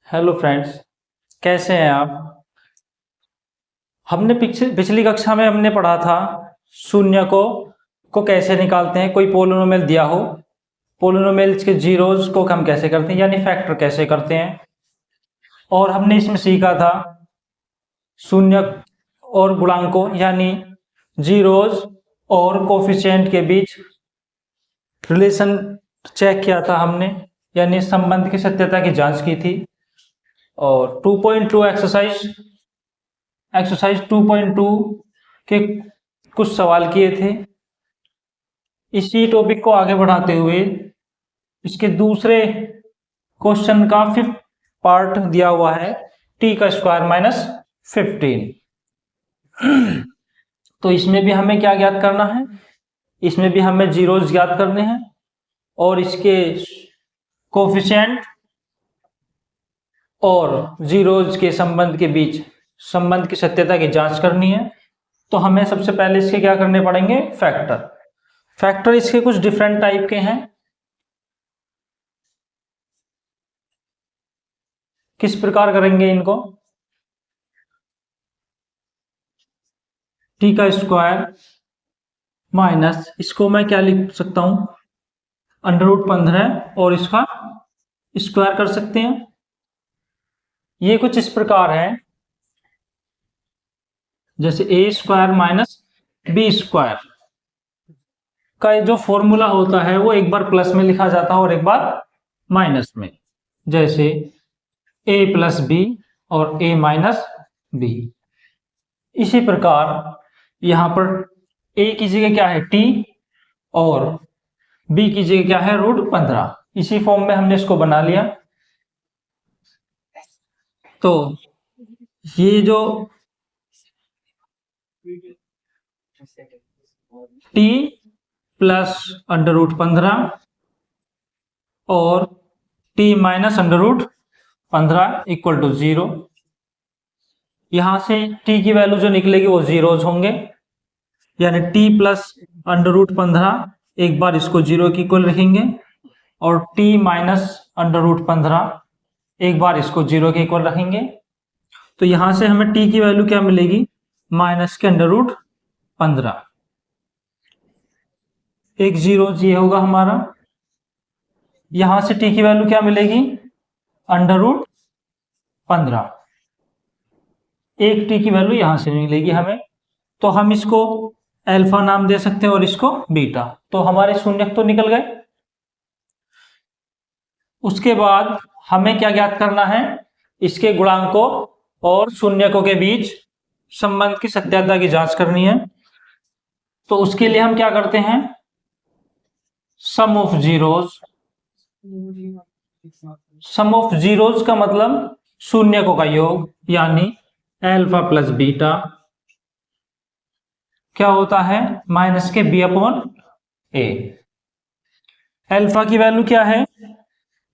Hello friends, कैसे हैं आप। हमने पिछली कक्षा में हमने पढ़ा था शून्य को कैसे निकालते हैं। कोई पोलिनोमियल दिया हो, पोलिनोमियल्स के जीरोज को हम कैसे करते हैं, यानी फैक्टर कैसे करते हैं। और हमने इसमें सीखा था शून्य और गुणांकों यानी जीरोज और कोफिशिएंट के बीच रिलेशन चेक किया था हमने, यानी संबंध की सत्यता की जांच की थी। और 2.2 एक्सरसाइज 2.2 के कुछ सवाल किए थे। इसी टॉपिक को आगे बढ़ाते हुए इसके दूसरे क्वेश्चन का 5th पार्ट दिया हुआ है, t का स्क्वायर माइनस 15। तो इसमें भी हमें क्या ज्ञात करना है, इसमें भी हमें जीरोज ज्ञात करने हैं और इसके कोफिशिएंट और जीरोज के संबंध के बीच संबंध की सत्यता की जांच करनी है। तो हमें सबसे पहले इसके क्या करने पड़ेंगे, फैक्टर इसके कुछ डिफरेंट टाइप के हैं। किस प्रकार करेंगे इनको, टी का स्क्वायर माइनस, इसको मैं क्या लिख सकता हूं, √15 और इसका स्क्वायर कर सकते हैं। ये कुछ इस प्रकार है, जैसे ए स्क्वायर माइनस बी स्क्वायर का जो फॉर्मूला होता है वो एक बार प्लस में लिखा जाता है और एक बार माइनस में, जैसे a प्लस बी और a माइनस बी। इसी प्रकार यहां पर a की जगह क्या है t और b की जगह क्या है √15। इसी फॉर्म में हमने इसको बना लिया। तो ये जो t प्लस √15 और t माइनस √15 इक्वल टू 0। यहां से t की वैल्यू जो निकलेगी वो जीरोज होंगे, यानी t प्लस √15 एक बार इसको 0 की इक्वल रखेंगे और t माइनस √15 एक बार इसको 0 के इक्वल रखेंगे। तो यहां से हमें t की वैल्यू क्या मिलेगी, माइनस के √15, एक जीरो ये होगा हमारा। यहां से t की वैल्यू क्या मिलेगी, √15, एक t की वैल्यू यहां से मिलेगी हमें। तो हम इसको अल्फा नाम दे सकते हैं और इसको बीटा। तो हमारे शून्यक तो निकल गए। उसके बाद हमें क्या ज्ञात करना है, इसके गुणांकों और शून्यकों के बीच संबंध की सत्यता की जांच करनी है। तो उसके लिए हम क्या करते हैं, सम ऑफ जीरोज का मतलब शून्यकों का योग, यानी अल्फा प्लस बीटा क्या होता है, माइनस के b/a। अल्फा की वैल्यू क्या है,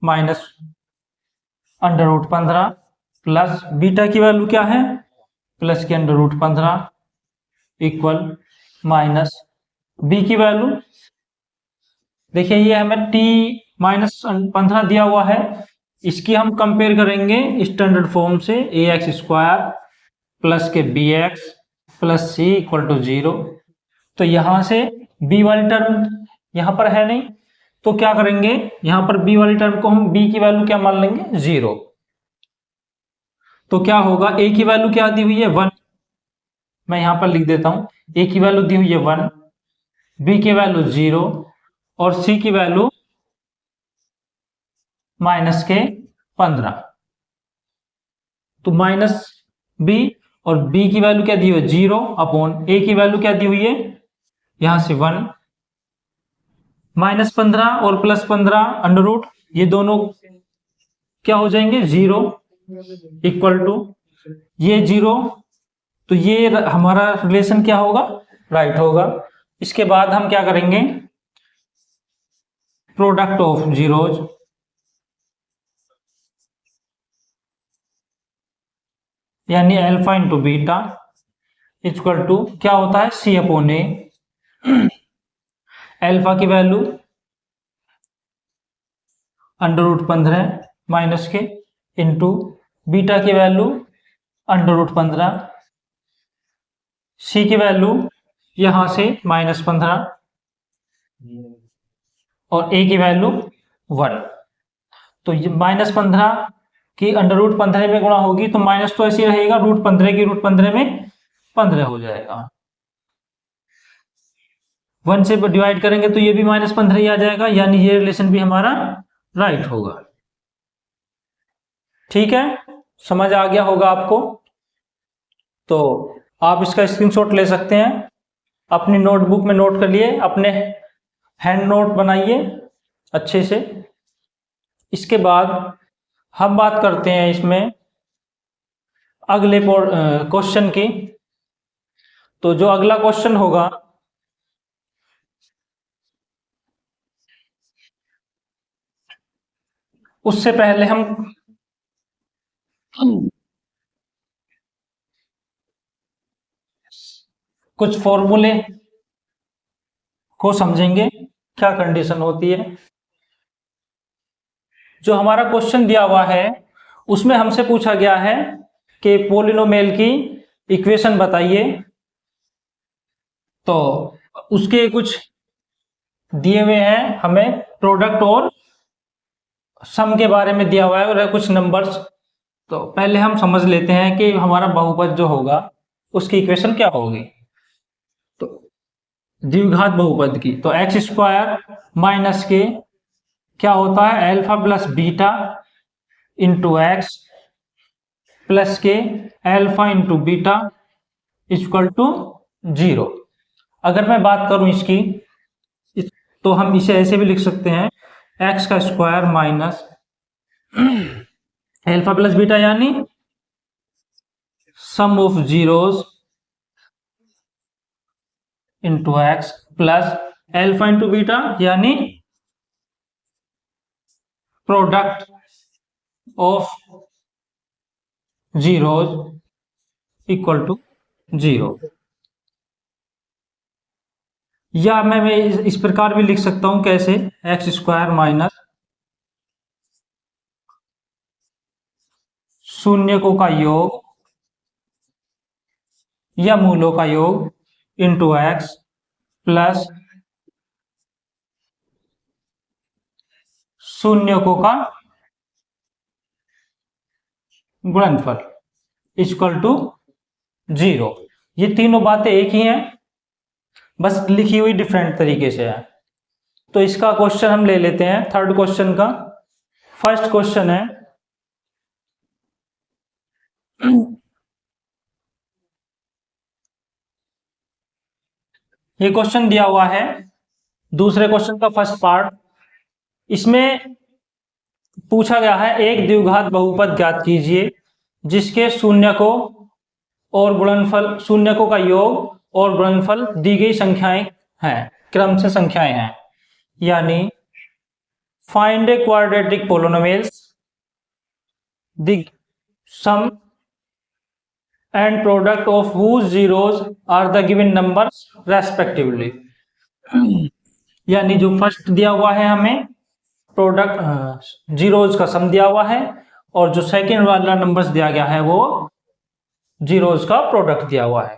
माइनस √15 प्लस बीटा की वैल्यू क्या है, प्लस के √15 इक्वल माइनस b की वैल्यू। देखिए ये हमें t माइनस 15 दिया हुआ है, इसकी हम कंपेयर करेंगे स्टैंडर्ड फॉर्म से, ax स्क्वायर प्लस के bx plus c equal to 0। तो यहां से b वाली टर्म यहां पर है नहीं, तो क्या करेंगे, यहां पर b वाली टर्म को हम b की वैल्यू क्या मान लेंगे, 0। तो क्या होगा, a की वैल्यू क्या दी हुई है 1, मैं यहां पर लिख देता हूं, a की वैल्यू दी हुई है 1, b की वैल्यू 0 और c की वैल्यू माइनस के 15। तो माइनस b और b की वैल्यू क्या दी हुई है 0 अपॉन a की वैल्यू क्या दी हुई है, यहां से 1, माइनस 15 और प्लस 15 अंडर रूट, ये दोनों क्या हो जाएंगे 0 इक्वल टू ये 0। तो ये हमारा रिलेशन क्या होगा, राइट होगा। इसके बाद हम क्या करेंगे, प्रोडक्ट ऑफ जीरोज, यानी alpha into beta equal to क्या होता है, c/a। अल्फा की वैल्यू √15 माइनस के इंटू बीटा की वैल्यू √15, सी की वैल्यू यहां से -15 और ए की वैल्यू 1। तो ये -15 की √15 में गुणा होगी तो माइनस तो ऐसे ही रहेगा, √15 की √15 में 15 हो जाएगा। 1 से डिवाइड करेंगे तो ये भी -15 ही आ जाएगा, यानी ये रिलेशन भी हमारा राइट होगा। ठीक है, समझ आ गया होगा आपको। तो आप इसका स्क्रीनशॉट ले सकते हैं, अपनी नोटबुक में नोट कर लिए, अपने हैंड नोट बनाइए अच्छे से। इसके बाद हम बात करते हैं इसमें अगले क्वेश्चन की। तो जो अगला क्वेश्चन होगा उससे पहले हम कुछ फॉर्मूले को समझेंगे, क्या कंडीशन होती है। जो हमारा क्वेश्चन दिया हुआ है उसमें हमसे पूछा गया है कि पॉलिनोमियल की इक्वेशन बताइए। तो उसके कुछ दिए हुए हैं, हमें प्रोडक्ट और सम के बारे में दिया हुआ है और कुछ नंबर्स। तो पहले हम समझ लेते हैं कि हमारा बहुपद जो होगा उसकी इक्वेशन क्या होगी। तो द्विघात बहुपद की तो x² माइनस के क्या होता है, alpha plus beta into x plus K alpha into beta equal to 0। अगर मैं बात करूं इसकी तो हम इसे ऐसे भी लिख सकते हैं, x² minus alpha plus beta यानी sum of zeros into x plus alpha into beta यानी product of zeros equal to 0। या मैं इस प्रकार भी लिख सकता हूं, कैसे, x² माइनस शून्यकों का योग या मूलों का योग इंटू एक्स प्लस शून्यकों का गुणनफल इक्वल टू 0। ये तीनों बातें एक ही हैं, बस लिखी हुई डिफरेंट तरीके से है। तो इसका क्वेश्चन हम ले लेते हैं, थर्ड क्वेश्चन का। फर्स्ट क्वेश्चन है ये क्वेश्चन दिया हुआ है दूसरे क्वेश्चन का फर्स्ट पार्ट। इसमें पूछा गया है एक द्विघात बहुपद ज्ञात कीजिए जिसके शून्यकों और गुणनफल, शून्यकों का योग और गुणनफल दी गई संख्याएं हैं, क्रम से संख्याएं हैं। यानी find a quadratic polynomials the sum and product of whose zeros are the given numbers respectively। यानी जो फर्स्ट दिया हुआ है हमें प्रोडक्ट जीरोज का सम दिया हुआ है और जो सेकंड वाला नंबर्स दिया गया है वो जीरोज का प्रोडक्ट दिया हुआ है।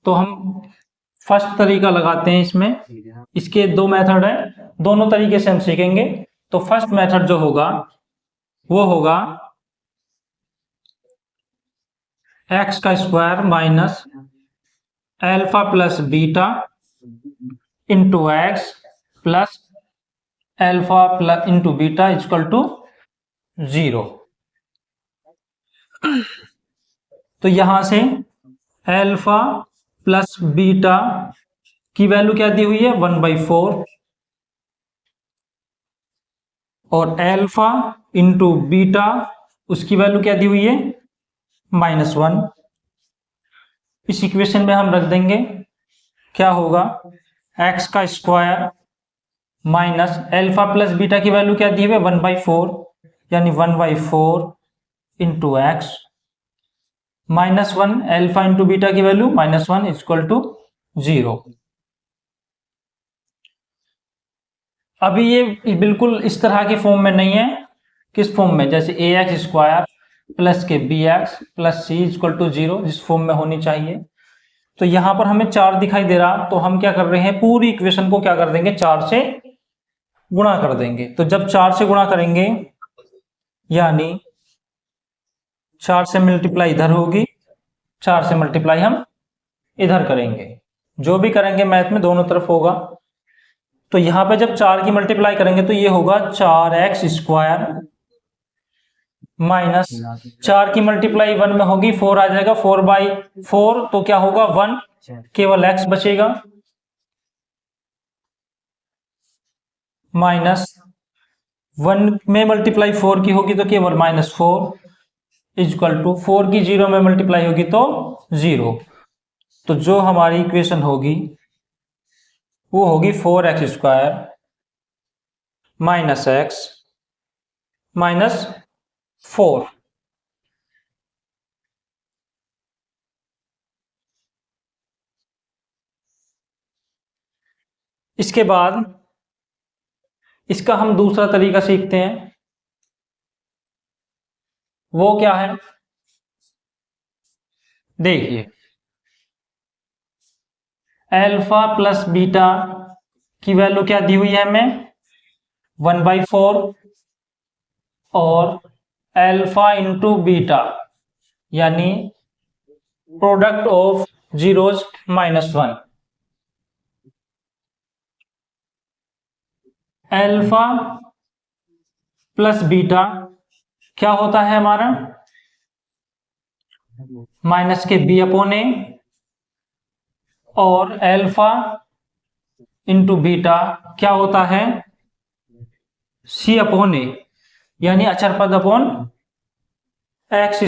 तो हम फर्स्ट तरीका लगाते हैं इसमें। इसके दो मेथड है, दोनों तरीके से हम सीखेंगे। तो फर्स्ट मेथड जो होगा वो होगा x² minus alpha plus beta into x plus alpha plus into beta equal to 0। तो यहां से अल्फा प्लस बीटा की वैल्यू क्या दी हुई है, 1/4 और अल्फा इंटू बीटा उसकी वैल्यू क्या दी हुई है, -1। इस इक्वेशन में हम रख देंगे, क्या होगा, x² minus alpha plus beta की वैल्यू क्या दी हुई है, 1/4 यानी 1/4 into x -1 alpha into beta की वैल्यू -1 इक्वल टू 0। अभी ये बिल्कुल इस तरह की फॉर्म में नहीं है। किस फॉर्म में? जैसे ए एक्स स्क्वायर प्लस के b x plus c equal to 0 जिस फॉर्म में होनी चाहिए। तो यहां पर हमें 4 दिखाई दे रहा, तो हम क्या कर रहे हैं, पूरी इक्वेशन को क्या कर देंगे, 4 से गुणा कर देंगे। तो जब 4 से गुणा करेंगे यानी 4 से मल्टीप्लाई इधर होगी, 4 से मल्टीप्लाई हम इधर करेंगे। जो भी करेंगे मैथ में दोनों तरफ होगा। तो यहां पे जब 4 की मल्टीप्लाई करेंगे तो ये होगा 4x स्क्वायर माइनस 4 की मल्टीप्लाई 1 में होगी 4 आ जाएगा, 4/4 तो क्या होगा 1, केवल x बचेगा, माइनस 1 में मल्टीप्लाई 4 की होगी तो केवल -4 इक्वल टू 4 की 0 में मल्टीप्लाई होगी तो 0। तो जो हमारी इक्वेशन होगी वो होगी 4x square minus x minus 4। इसके बाद इसका हम दूसरा तरीका सीखते हैं। वो क्या है, देखिए अल्फा प्लस बीटा की वैल्यू क्या दी हुई है हमें, 1/4 और अल्फा इंटू बीटा यानी product of zeros -1। Alpha plus beta क्या होता है हमारा, माइनस के बी अपॉन ए, और अल्फा इंटू बीटा क्या होता है, सी अपॉन ए यानी अचर पद अपॉन एक्स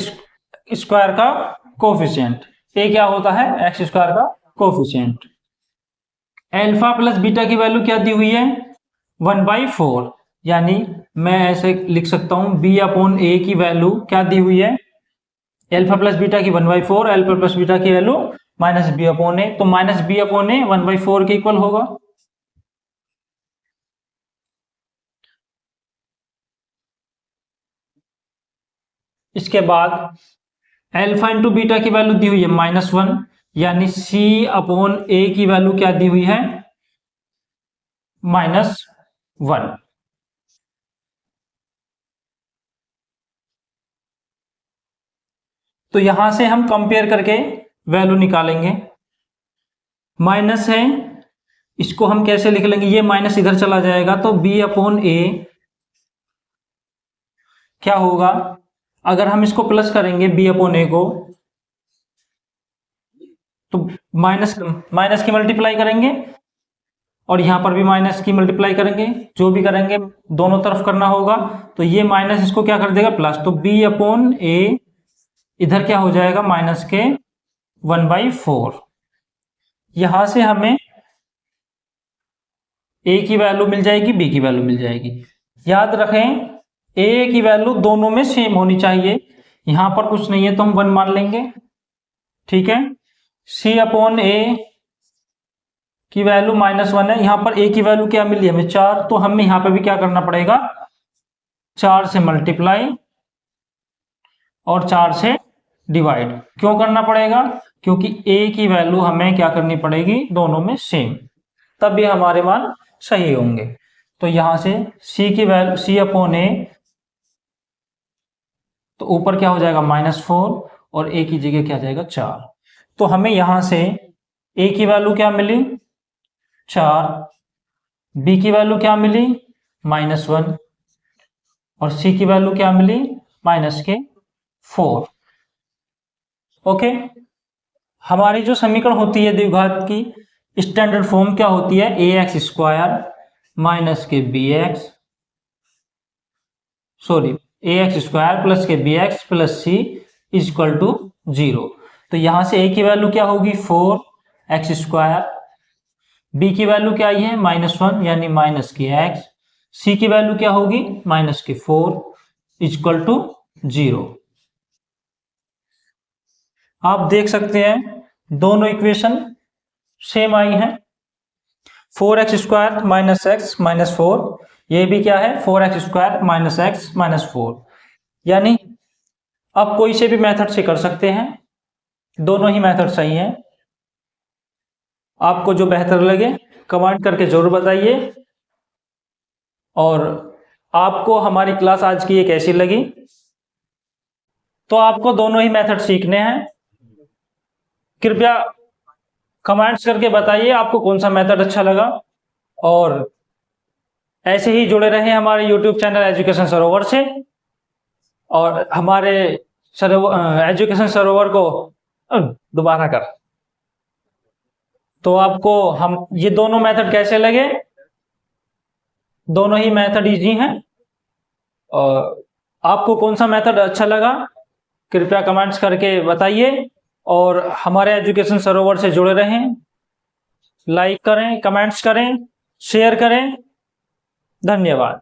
स्क्वायर का कोफिशिएंट। ए क्या होता है, एक्स स्क्वायर का कोफिशिएंट। अल्फा प्लस बीटा की वैल्यू क्या दी हुई है, 1/4 यानी मैं ऐसे लिख सकता हूं बी अपॉन ए की वैल्यू क्या दी हुई है, अल्फा प्लस बीटा की 1/4, अल्फा प्लस बीटा की वैल्यू माइनस बी अपॉन ए, तो माइनस बी अपॉन ए 1/4 के इक्वल होगा। इसके बाद अल्फा इंटू बीटा की वैल्यू दी हुई है -1 यानी सी अपॉन ए की वैल्यू क्या दी हुई है, -1। तो यहां से हम कंपेयर करके वैल्यू निकालेंगे। माइनस है, इसको हम कैसे लिख लेंगे, ये माइनस इधर चला जाएगा तो बी अपॉन ए क्या होगा, अगर हम इसको प्लस करेंगे बी अपॉन ए को तो माइनस की मल्टीप्लाई करेंगे और यहां पर भी माइनस की मल्टीप्लाई करेंगे, जो भी करेंगे दोनों तरफ करना होगा। तो ये माइनस इसको क्या कर देगा प्लस, तो बी अपॉन ए इधर क्या हो जाएगा माइनस के 1/4। यहां से हमें ए की वैल्यू मिल जाएगी, बी की वैल्यू मिल जाएगी। याद रखें ए की वैल्यू दोनों में सेम होनी चाहिए, यहां पर कुछ नहीं है तो हम 1 मान लेंगे, ठीक है। सी अपॉन ए की वैल्यू -1 है, यहां पर ए की वैल्यू क्या मिली हमें 4, तो हमें यहां पर भी क्या करना पड़ेगा 4 से मल्टीप्लाई और 4 से डिवाइड। क्यों करना पड़ेगा, क्योंकि ए की वैल्यू हमें क्या करनी पड़ेगी दोनों में सेम, तब भी हमारे मान सही होंगे। तो यहां से सी की वैल्यू सी अपॉन ए, तो ऊपर क्या हो जाएगा -4 और ए की जगह क्या जाएगा 4। तो हमें यहां से ए की वैल्यू क्या मिली 4, बी की वैल्यू क्या मिली -1 और सी की वैल्यू क्या मिली -4। ओके, हमारी जो समीकरण होती है द्विघात की स्टैंडर्ड फॉर्म क्या होती है, ए एक्स स्क्वायर माइनस के b x a x square plus के b x plus c equal to 0। तो यहां से ए की वैल्यू क्या होगी 4x स्क्वायर, बी की वैल्यू क्या आई है -1 यानी माइनस की x, सी की वैल्यू क्या होगी -4 इक्वल टू 0। आप देख सकते हैं दोनों इक्वेशन सेम आई हैं। 4x² माइनस एक्स माइनस 4, ये भी क्या है 4x² माइनस एक्स माइनस 4। यानी आप कोई से भी मेथड से कर सकते हैं, दोनों ही मेथड सही हैं। आपको जो बेहतर लगे कमेंट करके जरूर बताइए। और आपको हमारी क्लास आज की ये कैसी लगी, तो आपको दोनों ही मेथड सीखने हैं। कृपया कमेंट्स करके बताइए आपको कौन सा मेथड अच्छा लगा। और ऐसे ही जुड़े रहें हमारे YouTube चैनल एजुकेशन सरोवर से, और हमारे एजुकेशन सरोवर को दोबारा कर। तो आपको हम ये दोनों मेथड कैसे लगे, दोनों ही मेथड इजी हैं। और आपको कौन सा मेथड अच्छा लगा कृपया कमेंट्स करके बताइए। और हमारे एजुकेशन सरोवर से जुड़े रहें, लाइक करें, कमेंट्स करें, शेयर करें। धन्यवाद।